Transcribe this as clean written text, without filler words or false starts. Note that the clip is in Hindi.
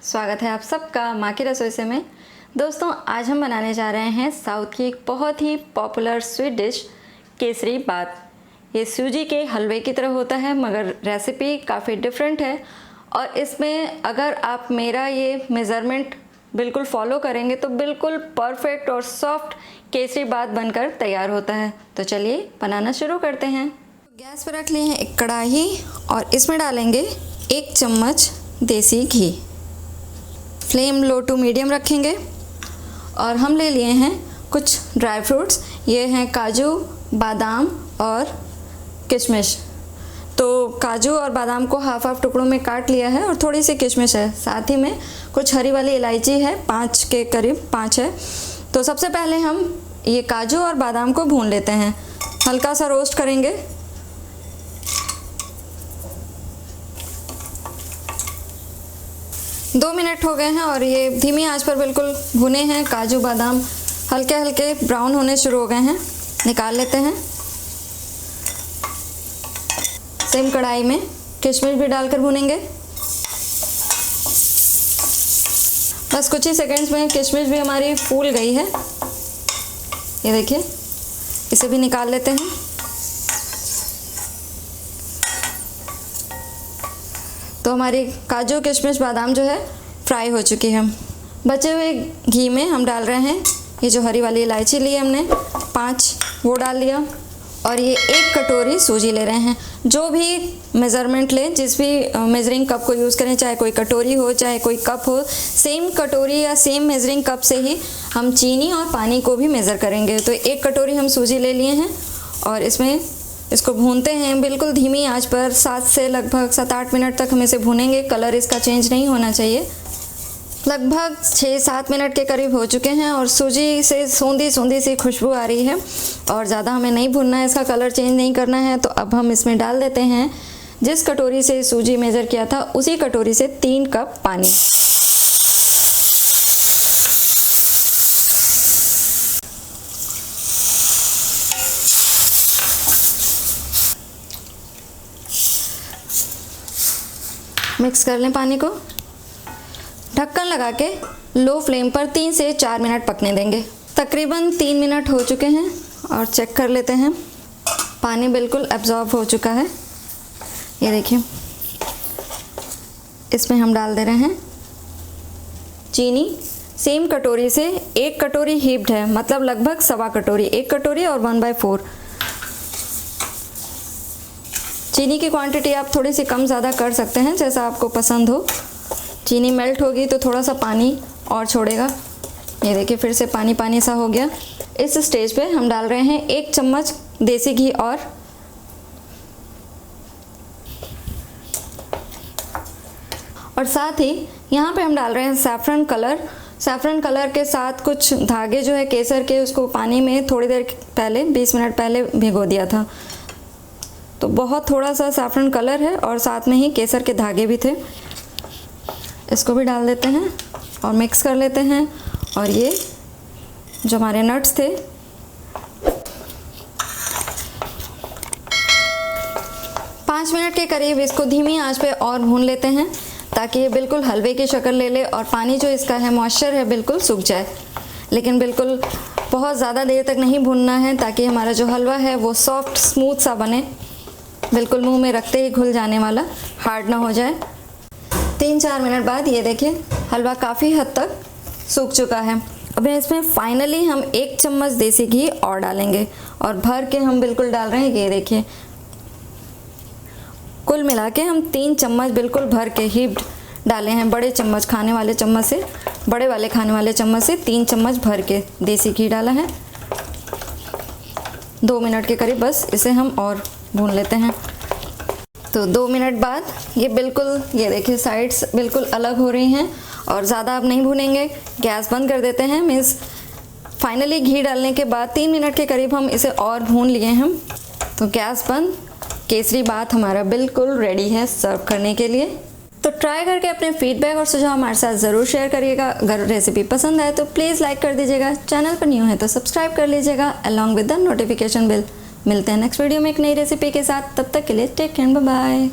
स्वागत है आप सबका माँ की रसोई से में। दोस्तों आज हम बनाने जा रहे हैं साउथ की एक बहुत ही पॉपुलर स्वीट डिश केसरी बात। ये सूजी के हलवे की तरह होता है मगर रेसिपी काफ़ी डिफरेंट है और इसमें अगर आप मेरा ये मेज़रमेंट बिल्कुल फॉलो करेंगे तो बिल्कुल परफेक्ट और सॉफ्ट केसरी बात बनकर तैयार होता है। तो चलिए बनाना शुरू करते हैं। गैस पर रख लिए हैं एक कढ़ाई और इसमें डालेंगे 1 चम्मच देसी घी। फ्लेम लो टू मीडियम रखेंगे और हम ले लिए हैं कुछ ड्राई फ्रूट्स। ये हैं काजू, बादाम और किशमिश। तो काजू और बादाम को हाफ हाफ टुकड़ों में काट लिया है और थोड़ी सी किशमिश है। साथ ही में कुछ हरी वाली इलायची है, 5 के करीब 5 है। तो सबसे पहले हम ये काजू और बादाम को भून लेते हैं, हल्का सा रोस्ट करेंगे। दो मिनट हो गए हैं और ये धीमी आंच पर बिल्कुल भुने हैं। काजू बादाम हल्के हल्के ब्राउन होने शुरू हो गए हैं। निकाल लेते हैं। सेम कढ़ाई में किशमिश भी डालकर भुनेंगे। बस कुछ ही सेकंड्स में किशमिश भी हमारी फूल गई है। ये देखिए, इसे भी निकाल लेते हैं। तो हमारी काजू, किशमिश, बादाम जो है फ्राई हो चुकी है। बचे हुए घी में हम डाल रहे हैं ये जो हरी वाली इलायची ली है हमने 5, वो डाल लिया। और ये 1 कटोरी सूजी ले रहे हैं। जो भी मेज़रमेंट लें, जिस भी मेजरिंग कप को यूज़ करें, चाहे कोई कटोरी हो चाहे कोई कप हो, सेम कटोरी या सेम मेजरिंग कप से ही हम चीनी और पानी को भी मेज़र करेंगे। तो 1 कटोरी हम सूजी ले लिए हैं और इसको भूनते हैं बिल्कुल धीमी आंच पर। 7 से लगभग 7-8 मिनट तक हम इसे भूनेंगे। कलर इसका चेंज नहीं होना चाहिए। लगभग 6-7 मिनट के करीब हो चुके हैं और सूजी से सूंधी सी खुशबू आ रही है और ज़्यादा हमें नहीं भूनना है, इसका कलर चेंज नहीं करना है। तो अब हम इसमें डाल देते हैं जिस कटोरी से सूजी मेज़र किया था उसी कटोरी से 3 कप पानी। मिक्स कर लें पानी को। ढक्कन लगा के लो फ्लेम पर 3 से 4 मिनट पकने देंगे। तकरीबन 3 मिनट हो चुके हैं और चेक कर लेते हैं। पानी बिल्कुल एब्जॉर्ब हो चुका है। ये देखिए, इसमें हम डाल दे रहे हैं चीनी। सेम कटोरी से 1 कटोरी हीप्ड है, मतलब लगभग सवा कटोरी। 1 कटोरी और 1/4। चीनी की क्वांटिटी आप थोड़ी सी कम ज़्यादा कर सकते हैं, जैसा आपको पसंद हो। चीनी मेल्ट होगी तो थोड़ा सा पानी और छोड़ेगा। ये देखिए, फिर से पानी पानी सा हो गया। इस स्टेज पे हम डाल रहे हैं 1 चम्मच देसी घी और साथ ही यहाँ पे हम डाल रहे हैं सैफरन कलर। सैफरन कलर के साथ कुछ धागे जो है केसर के, उसको पानी में थोड़ी देर पहले 20 मिनट पहले भिगो दिया था। तो बहुत थोड़ा सा सैफरन कलर है और साथ में ही केसर के धागे भी थे। इसको भी डाल देते हैं और मिक्स कर लेते हैं। और ये जो हमारे नट्स थे, पाँच मिनट के करीब इसको धीमी आंच पे और भून लेते हैं ताकि ये बिल्कुल हलवे की शक्ल ले ले और पानी जो इसका है, मॉइस्चर है, बिल्कुल सूख जाए। लेकिन बिल्कुल बहुत ज़्यादा देर तक नहीं भूनना है ताकि हमारा जो हलवा है वो सॉफ्ट स्मूथ सा बने, बिल्कुल मुंह में रखते ही घुल जाने वाला, हार्ड ना हो जाए। 3-4 मिनट बाद ये देखिए, हलवा काफ़ी हद तक सूख चुका है। अब इसमें फाइनली हम 1 चम्मच देसी घी और डालेंगे और भर के हम बिल्कुल डाल रहे हैं। ये देखिए, कुल मिला के हम 3 चम्मच बिल्कुल भर के ही डाले हैं। बड़े चम्मच खाने वाले चम्मच से, बड़े वाले खाने वाले चम्मच से 3 चम्मच भर के देसी घी डाला है। 2 मिनट के करीब बस इसे हम और भून लेते हैं। तो 2 मिनट बाद ये बिल्कुल, ये देखिए, साइड्स बिल्कुल अलग हो रही हैं और ज़्यादा अब नहीं भूनेंगे। गैस बंद कर देते हैं। मीन्स फाइनली घी डालने के बाद 3 मिनट के करीब हम इसे और भून लिए हैं। तो गैस बंद। केसरी बात हमारा बिल्कुल रेडी है सर्व करने के लिए। तो ट्राई करके अपने फीडबैक और सुझाव हमारे साथ ज़रूर शेयर करिएगा। अगर रेसिपी पसंद आए तो प्लीज़ लाइक कर दीजिएगा। चैनल पर न्यू है तो सब्सक्राइब कर लीजिएगा along with the notification bell. मिलते हैं नेक्स्ट वीडियो में एक नई रेसिपी के साथ। तब तक के लिए टेक केयर, बाय बाय।